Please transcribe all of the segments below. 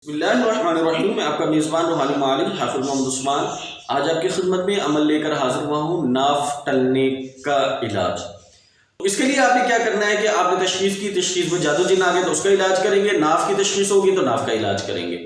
बिस्मिल्लाहिर्रहमानिर्रहीम। मैं आपका मेज़बान रूहानी मालिम हाफिज़ मोहम्मद उस्मान आज आपकी खिदमत में अमल लेकर हाजिर हुआ हूँ नाफ टलने का इलाज। तो इसके लिए आपने क्या करना है कि आपने तशख़ीस में जादू जिन आ गए तो उसका इलाज करेंगे, नाफ की तशख़ीस होगी तो नाफ का इलाज करेंगे।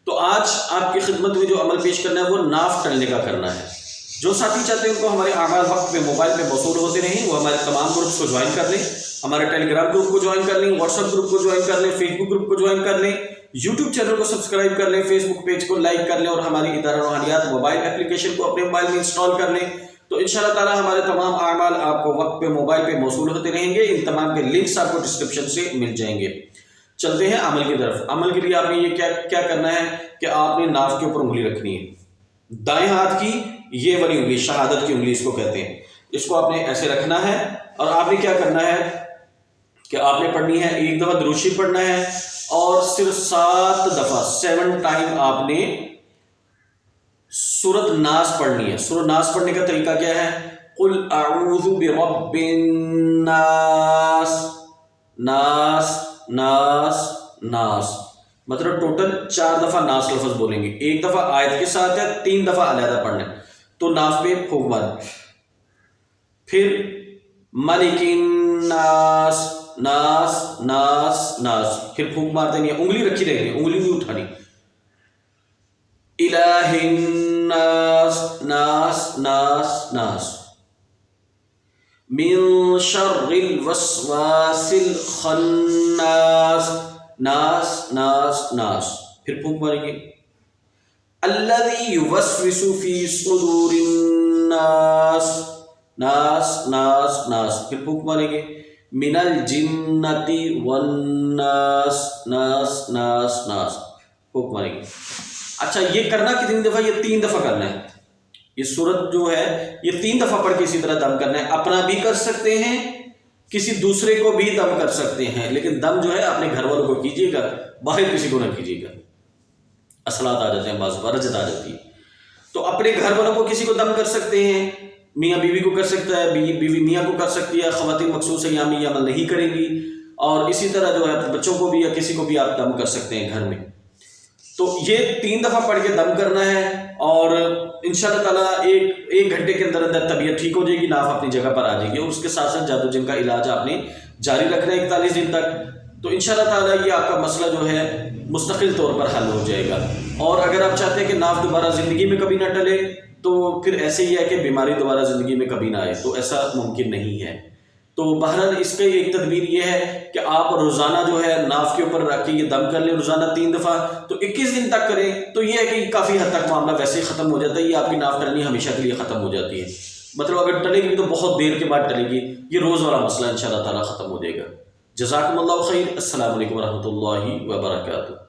तो आज आपकी खिदमत में जो अमल पेश करना है वो नाफ टलने का करना है। जो साथी चाहते हैं उनको हमारे आमाल वक्त पे मोबाइल पे मौसूल होते रहें, वो हमारे तमाम ग्रुप्स को ज्वाइन कर लें, हमारे टेलीग्राम ग्रुप को ज्वाइन कर लें, व्हाट्सएप ग्रुप को ज्वाइन कर लें, फेसबुक ग्रुप को ज्वाइन कर लें, यूट्यूब चैनल को सब्सक्राइब कर लें, फेसबुक पेज को लाइक कर लें और हमारी इदारा रूहानियात मोबाइल एप्लीकेशन को अपने मोबाइल में इंस्टॉल कर लें। तो इंशाअल्लाह ताला हमारे तमाम आमाल आपको वक्त पे मोबाइल पे मौसूल होते रहेंगे। इन तमाम के लिंक्स आपको डिस्क्रिप्शन से मिल जाएंगे। चलते हैं अमल की तरफ। अमल के लिए आपने ये क्या करना है कि आपने नाफ के ऊपर उंगली रखनी है, दाएं हाथ की ये वाली उंगली, शहादत की उंगली इसको कहते हैं। इसको आपने ऐसे रखना है और आपने क्या करना है कि आपने पढ़नी है, एक दफा दुरूद शरीफ पढ़ना है और सिर्फ 7 दफा 7 टाइम आपने सूरत नास पढ़नी है। सूरत नास पढ़ने का तरीका क्या है? कुल अऊज़ु बिरब्बिन नास, नास नास नास, मतलब टोटल 4 दफा नास लफ्ज बोलेंगे। एक दफा आयत के साथ है, 3 दफा अलहदा पढ़ना है। तो नाफ पे फूंक मार, फिर मलिकिन नास, नास नास नास, फिर फूंक मार देनी है, उंगली रखी रहेगी, उंगली नहीं उठानी। इलाहिन नास, नास नास नास, मिन शर्रिल वस्वासिल खन्नास, नास नास नास, फिर फूंक मारेंगे। अल्लज़ी युवस्विसु फी सुदूरिन नास, नास नास नास, फिर फूंक मारेंगे। मिनल जिन्नति वन्नास, नास नास नास, फूंक मारेंगे। अच्छा, ये करना कितनी दफ़ा? ये 3 दफ़ा करना है। ये सूरत जो है ये 3 दफ़ा पढ़ के इसी तरह दम करना है। अपना भी कर सकते हैं, किसी दूसरे को भी दम कर सकते हैं, लेकिन दम जो है अपने घर वालों को कीजिएगा, बाहर किसी को ना कीजिएगा। असलात आ जाते हैं, बाज़ रजत आ जाती है। तो अपने घर वालों को किसी को दम कर सकते हैं, मियाँ बीवी को कर सकता है, बीवी मियाँ को कर सकती है, ख़वातीन मखसूस अय्याम ये अमल नहीं करेंगी। और इसी तरह जो है बच्चों को भी या किसी को भी आप दम कर सकते हैं घर में। तो ये 3 दफ़ा पढ़ के दम करना है और इंशाअल्लाह ताला एक घंटे के अंदर अंदर तबीयत ठीक हो जाएगी, नाफ अपनी जगह पर आ जाएगी। और उसके साथ साथ जादू जिन का इलाज आपने जारी रखना है 41 दिन तक। तो इंशाअल्लाह ताला ये आपका मसला जो है मुस्तकिल तौर पर हल हो जाएगा। और अगर आप चाहते हैं कि नाफ दोबारा ज़िंदगी में कभी ना टले, तो फिर ऐसे ही है कि बीमारी दोबारा ज़िंदगी में कभी ना आए, तो ऐसा मुमकिन नहीं है। तो बहरहाल इसका एक तदबीर ये है कि आप रोज़ाना जो है नाफ के ऊपर रख के ये दम कर लें, रोज़ाना 3 दफ़ा, तो 21 दिन तक करें। तो ये है कि काफ़ी हद तक मामला वैसे ही ख़त्म हो जाता है। ये आपकी नाफ टलनी हमेशा के लिए ख़त्म हो जाती है। मतलब अगर टलेगी तो बहुत देर के बाद टलेगी। ये रोज़ वाला मसला इंशाअल्लाह ताला ख़त्म हो जाएगा। जज़ाकुमुल्लाहु खैर। अस्सलामु अलैकुम व रहमतुल्लाहि व बरकातुहू।